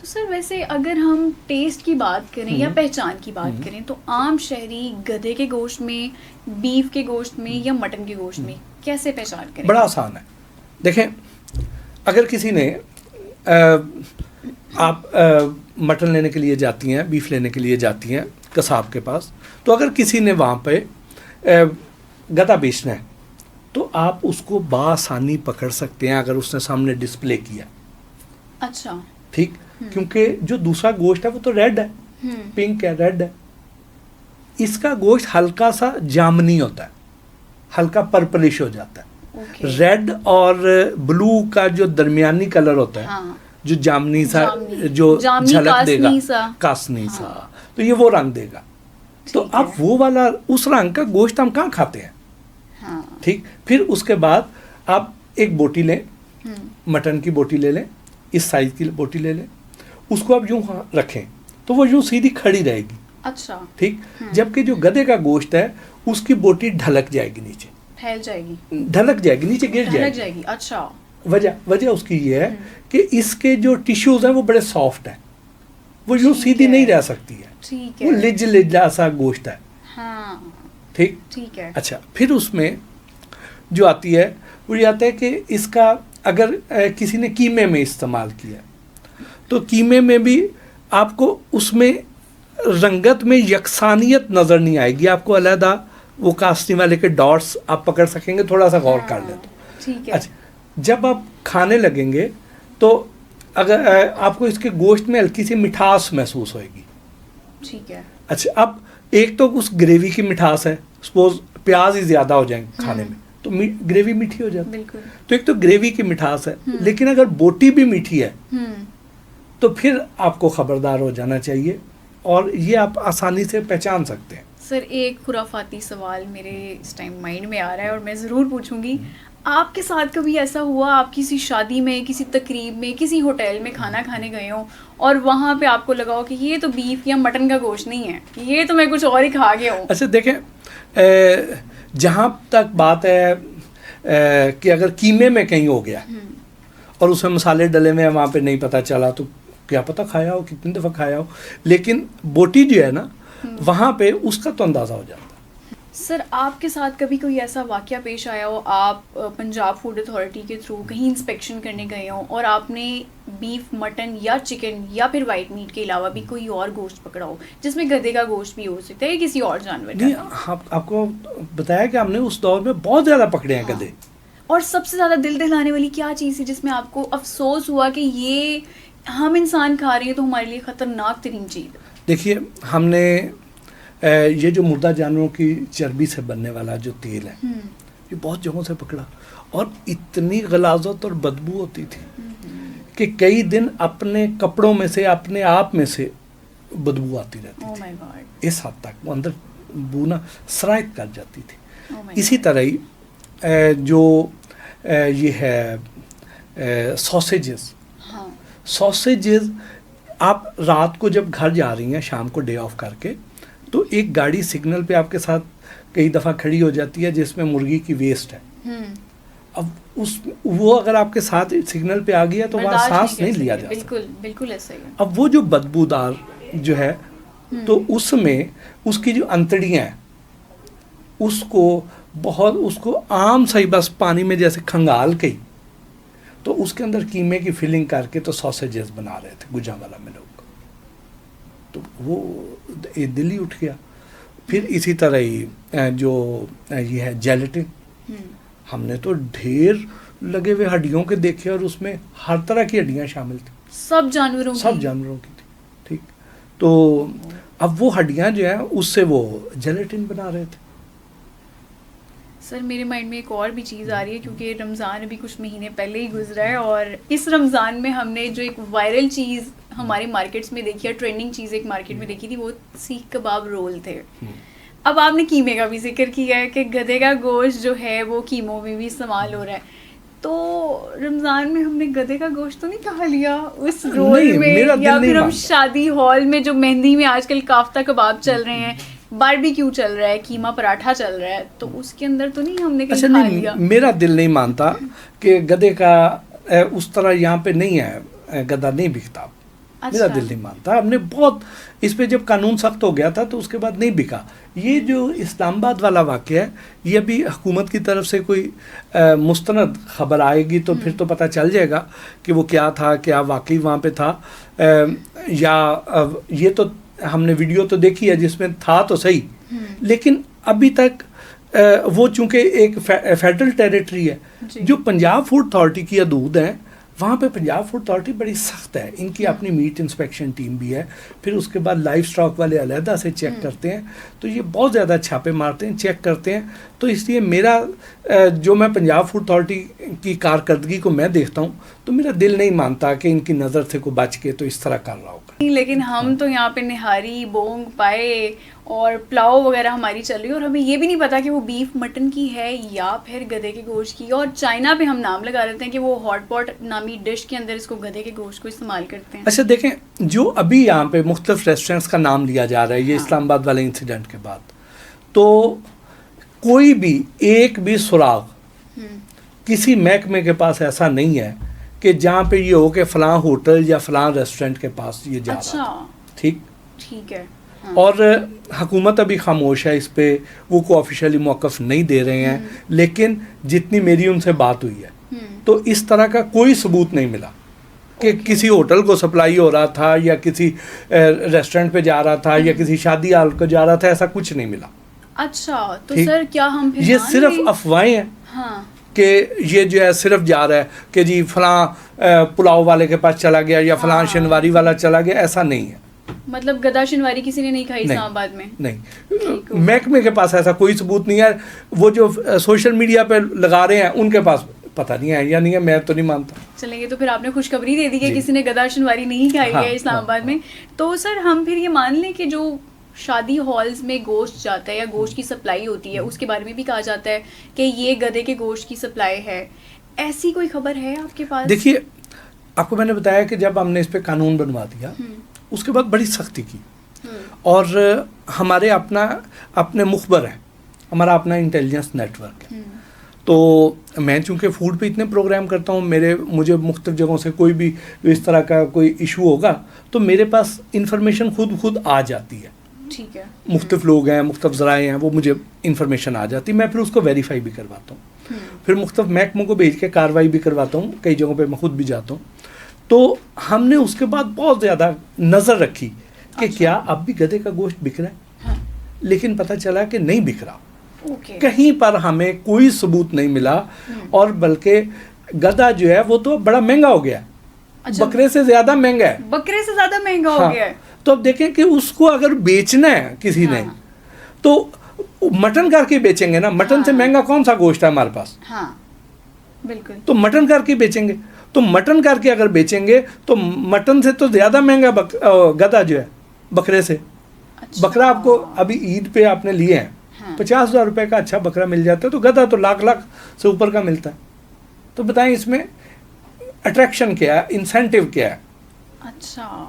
سر ویسے اگر ہم ٹیسٹ کی بات کریں یا پہچان کی بات کریں تو عام شہری گدھے کے گوشت میں، بیف کے گوشت میں یا مٹن کے گوشت میں کیسے پہچان کریں؟ بڑا آسان ہے. دیکھیں اگر کسی نے آپ مٹن لینے کے لیے جاتی ہیں، بیف لینے کے لیے جاتی ہیں قصاب کے پاس، تو اگر کسی نے وہاں پہ گدھا بیچنا ہے تو آپ اس کو بآسانی پکڑ سکتے ہیں اگر اس نے سامنے ڈسپلے کیا. اچھا ٹھیک، کیونکہ جو دوسرا گوشت ہے وہ تو ریڈ ہے، پنک ہے، ریڈ ہے. اس کا گوشت ہلکا سا جامنی ہوتا ہے، ہلکا پرپلش ہو جاتا ہے. ریڈ اور بلو کا جو درمیانی کلر ہوتا ہے، جو جامنی سا جو جھلک دے گا، کاسنی سا، تو یہ وہ رنگ دے گا. تو اب وہ والا اس رنگ کا گوشت ہم کہاں کھاتے ہیں؟ ٹھیک. پھر اس کے بعد آپ ایک بوٹی لیں، مٹن کی بوٹی لے لیں، اس سائز کی بوٹی لے لیں، اس کو آپ یوں رکھیں تو وہ یوں سیدھی کھڑی رہے گی. اچھا ٹھیک. جبکہ جو گدھے کا گوشت ہے اس کی بوٹی ڈھلک جائے گی، نیچے پھیل جائے گی، ڈھلک جائے گی، نیچے گر جائے گی. اچھا. وجہ اس کی یہ ہے کہ اس کے جو ٹیشوز ہیں وہ بڑے سافٹ ہیں، وہ یوں سیدھی نہیں رہ سکتی ہے، وہ لجا سا گوشت ہے. ٹھیک ہے. اچھا، پھر اس میں جو آتی ہے وہ یہ آتا ہے کہ اس کا اگر کسی نے قیمے میں استعمال کیا تو قیمے میں بھی آپ کو اس میں رنگت میں یکسانیت نظر نہیں آئے گی. آپ کو علیحدہ وہ کاسنی والے کے ڈاٹس آپ پکڑ سکیں گے، تھوڑا سا غور کر لیں تو. اچھا، جب آپ کھانے لگیں گے تو اگر آپ کو اس کے گوشت میں ہلکی سی مٹھاس محسوس ہوئے گی. ٹھیک ہے. اچھا، اب ایک تو اس گریوی کی مٹھاس ہے، سپوز پیاز ہی زیادہ ہو جائیں کھانے میں تو گریوی میٹھی ہو جاتی ہے. تو ایک تو گریوی کی مٹھاس ہے، لیکن اگر بوٹی بھی میٹھی ہے تو پھر آپ کو خبردار ہو جانا چاہیے، اور یہ آپ آسانی سے پہچان سکتے ہیں. سر ایک خرافاتی سوال میرے اس ٹائم مائنڈ میں آ رہا ہے اور میں ضرور پوچھوں گی، آپ کے ساتھ کبھی ایسا ہوا آپ کسی شادی میں، کسی تقریب میں، کسی ہوٹل میں کھانا کھانے گئے ہوں اور وہاں پہ آپ کو لگا ہو کہ یہ تو بیف یا مٹن کا گوشت نہیں ہے، یہ تو میں کچھ اور ہی کھا گیا ہوں؟ اچھا دیکھیں، جہاں تک بات ہے کہ اگر قیمے میں کہیں ہو گیا اور اس میں مسالے ڈلے ہوئے ہیں، وہاں پہ نہیں پتہ چلا تو کیا پتہ کھایا ہو، کتنی دفعہ کھایا ہو، لیکن بوٹی جو ہے نا وہاں پہ اس کا تو اندازہ ہو جاتا ہے. سر آپ کے ساتھ کبھی کوئی ایسا واقعہ پیش آیا ہو، آپ پنجاب فوڈ اتھارٹی کے تھرو کہیں انسپیکشن کرنے گئے ہوں اور آپ نے بیف، مٹن یا چکن یا پھر وائٹ میٹ کے علاوہ بھی کوئی اور گوشت پکڑا ہو جس میں گدھے کا گوشت بھی ہو سکتا ہے یا کسی اور جانور کا؟ آپ کو بتایا کہ ہم نے اس دور میں بہت زیادہ پکڑے ہیں گدھے. اور سب سے زیادہ دل دہلانے والی کیا چیز ہے جس میں آپ کو افسوس ہوا کہ یہ ہم انسان کھا رہے ہیں تو ہمارے لیے خطرناک ترین چیز؟ دیکھیے، ہم نے یہ جو مردہ جانوروں کی چربی سے بننے والا جو تیل ہے یہ بہت جگہوں سے پکڑا، اور اتنی غلاظت اور بدبو ہوتی تھی کہ کئی دن اپنے کپڑوں میں سے، اپنے آپ میں سے بدبو آتی رہتی تھی. اس حد تک وہ اندر بونا سرایت کر جاتی تھی. اسی طرح ہی جو یہ ہے سوسیجز، آپ رات کو جب گھر جا رہی ہیں شام کو ڈے آف کر کے، تو ایک گاڑی سگنل پہ آپ کے ساتھ کئی دفعہ کھڑی ہو جاتی ہے جس میں مرغی کی ویسٹ ہے. اب وہ اگر آپ کے ساتھ سگنل پہ آ گیا تو وہاں سانس نہیں لیا جا سکتا. بالکل ایسا ہی ہے. اب وہ جو بدبودار جو ہے تو اس میں اس کی جو انتڑیاں ہیں اس کو عام صحیح بس پانی میں جیسے کھنگال کے، تو اس کے اندر قیمے کی فلنگ کر کے تو سوسیجز بنا رہے تھے گوجرانوالہ میں لوگ. تو وہ دل ہی اٹھ گیا. پھر اسی طرح ہی جو یہ ہے جیلیٹن، ہم نے تو ڈھیر لگے ہوئے ہڈیوں کے دیکھے اور اس میں ہر طرح کی ہڈیاں شامل تھیں، سب جانوروں کی تھی. ٹھیک. تو اب وہ ہڈیاں جو ہیں اس سے وہ جیلیٹن بنا رہے تھے. سر میرے مائنڈ میں ایک اور بھی چیز آ رہی ہے، کیونکہ رمضان ابھی کچھ مہینے پہلے ہی گزرا ہے اور اس رمضان میں ہم نے جو ایک وائرل چیز ہمارے مارکیٹس میں دیکھی ہے، ٹرینڈنگ چیز ایک مارکیٹ میں دیکھی تھی، وہ سیخ کباب رول تھے. اب آپ نے قیمے کا بھی ذکر کیا ہے کہ گدھے کا گوشت جو ہے وہ قیموں میں بھی استعمال ہو رہا ہے، تو رمضان میں ہم نے گدھے کا گوشت تو نہیں کھا لیا اس رول میں؟ یا پھر ہم شادی ہال میں جو مہندی میں آج کل کافتہ کباب چل رہے ہیں، باربیکیو چل رہا ہے، قیمہ پراٹھا چل رہا ہے، تو اس کے اندر تو نہیں ہم نے کہیں کھا لیا؟ میرا دل نہیں مانتا کہ گدھے کا اس طرح یہاں پہ نہیں ہے، گدھا نہیں بکتا. میرا دل نہیں مانتا. ہم نے بہت اس پہ جب قانون سخت ہو گیا تھا تو اس کے بعد نہیں بکا. یہ جو اسلام آباد والا واقعہ ہے یہ ابھی حکومت کی طرف سے کوئی مستند خبر آئے گی تو پھر تو پتہ چل جائے گا کہ وہ کیا تھا, کیا واقعی وہاں پہ تھا, یا یہ تو ہم نے ویڈیو تو دیکھی ہے جس میں تھا تو صحیح, لیکن ابھی تک وہ چونکہ ایک فیڈرل ٹیریٹری ہے. جو پنجاب فوڈ اتھارٹی کی حدود ہیں وہاں پہ پنجاب فوڈ اتھارٹی بڑی سخت ہے, ان کی اپنی میٹ انسپیکشن ٹیم بھی ہے, پھر اس کے بعد لائف اسٹاک والے علیحدہ سے چیک کرتے ہیں, تو یہ بہت زیادہ چھاپے مارتے ہیں, چیک کرتے ہیں. تو اس لیے میرا جو میں پنجاب فوڈ اتھارٹی کی کارکردگی کو میں دیکھتا ہوں تو میرا دل نہیں مانتا کہ ان کی نظر سے کو بچ کے تو اس طرح کر رہا ہوگا. لیکن ہم تو یہاں پہ نہاری, بونگ, پائے اور پلاؤ وغیرہ ہماری چل رہی ہے, اور ہمیں یہ بھی نہیں پتا کہ وہ بیف مٹن کی ہے یا پھر گدھے کے گوشت کی. اور چائنا پہ ہم نام لگا دیتے ہیں کہ وہ ہاٹ پاٹ نامی ڈش کے اندر اس کو گدھے کے گوشت کو استعمال کرتے ہیں. اچھا دیکھیں, جو ابھی یہاں پہ مختلف ریسٹورینٹس کا نام لیا جا رہا ہے یہ اسلام آباد والے انسیڈنٹ کے بعد, تو کوئی بھی ایک بھی سراغ کسی محکمے کے پاس ایسا نہیں ہے کہ جہاں پہ یہ ہو کہ فلاں ہوٹل یا فلاں ریسٹورینٹ کے پاس یہ جا رہا ہے. ٹھیک ہے. اور حکومت ابھی خاموش ہے اس پہ, وہ کو آفیشیلی موقف نہیں دے رہے ہیں, لیکن جتنی میری ان سے بات ہوئی ہے تو اس طرح کا کوئی ثبوت نہیں ملا کہ کسی ہوٹل کو سپلائی ہو رہا تھا یا کسی ریسٹورینٹ پہ جا رہا تھا یا کسی شادی ہال کو جا رہا تھا, ایسا کچھ نہیں ملا. اچھا تو سر کیا ہم یہ صرف افواہیں ہیں کہ یہ جو ہے صرف جا رہا ہے کہ جی فلاں پلاؤ والے کے پاس چلا گیا یا فلاں شنواری والا چلا گیا, ایسا نہیں ہے. مطلب گدا شنواری کسی نے نہیں کھائی اسلام آباد میں؟ نہیں, محکمے کے پاس ایسا کوئی ثبوت نہیں ہے. وہ جو سوشل میڈیا پہ لگا رہے ہیں ان کے پاس پتہ نہیں ہے یا نہیں ہے, میں تو نہیں مانتا. چلیں گے تو پھر آپ نے خوشخبری دے دی کہ کسی نے گدا شنواری نہیں کھائی ہے اسلام آباد میں. تو سر ہم پھر یہ مان لیں کہ جو شادی ہالز میں گوشت جاتا ہے یا گوشت کی سپلائی ہوتی ہے اس کے بارے میں بھی کہا جاتا ہے کہ یہ گدھے کے گوشت کی سپلائی ہے, ایسی کوئی خبر ہے آپ کے پاس؟ دیکھیے, آپ کو میں نے بتایا کہ جب ہم نے اس پہ قانون بنوا دیا اس کے بعد بڑی سختی کی, اور ہمارے اپنے مخبر ہیں, ہمارا اپنا انٹیلیجنس نیٹ ورک ہے. تو میں چونکہ فوڈ پہ اتنے پروگرام کرتا ہوں, مجھے مختلف جگہوں سے کوئی بھی اس طرح کا کوئی ایشو ہوگا تو میرے پاس انفارمیشن خود آ جاتی ہے. ٹھیک ہے. مختلف لوگ ہیں, مختلف ذرائع ہیں, وہ مجھے انفارمیشن آ جاتی, میں پھر اس کو ویریفائی بھی کرواتا ہوں, پھر مختلف محکموں کو بھیج کے کارروائی بھی کرواتا ہوں, کئی جگہوں پہ میں خود بھی جاتا ہوں. تو ہم نے اس کے بعد بہت زیادہ نظر رکھی کہ کیا اب بھی گدھے کا گوشت بک رہا ہے, لیکن پتہ چلا کہ نہیں بک رہا. کہیں پر ہمیں کوئی ثبوت نہیں ملا, اور بلکہ گدھا جو ہے وہ تو بڑا مہنگا ہو گیا, بکرے سے زیادہ مہنگا ہے. بکرے سے زیادہ مہنگا ہو گیا ہے. تو اب دیکھیں کہ اس کو اگر بیچنا ہے کسی نے تو مٹن کر کے بیچیں گے نا, مٹن سے مہنگا کون سا گوشت ہے ہمارے پاس؟ ہاں بالکل. تو مٹن کر کے بیچیں گے, تو مٹن کر کے اگر بیچیں گے تو مٹن سے تو زیادہ مہنگا گدھا جو ہے بکرے سے. بکرا آپ کو ابھی عید پہ آپ نے لیے ہیں 50,000 روپے کا اچھا بکرا مل جاتا ہے, تو گدھا تو لاکھ سے اوپر کا ملتا ہے. تو بتائیں اس میں اٹریکشن کیا ہے, انسینٹیو کیا ہے؟ اچھا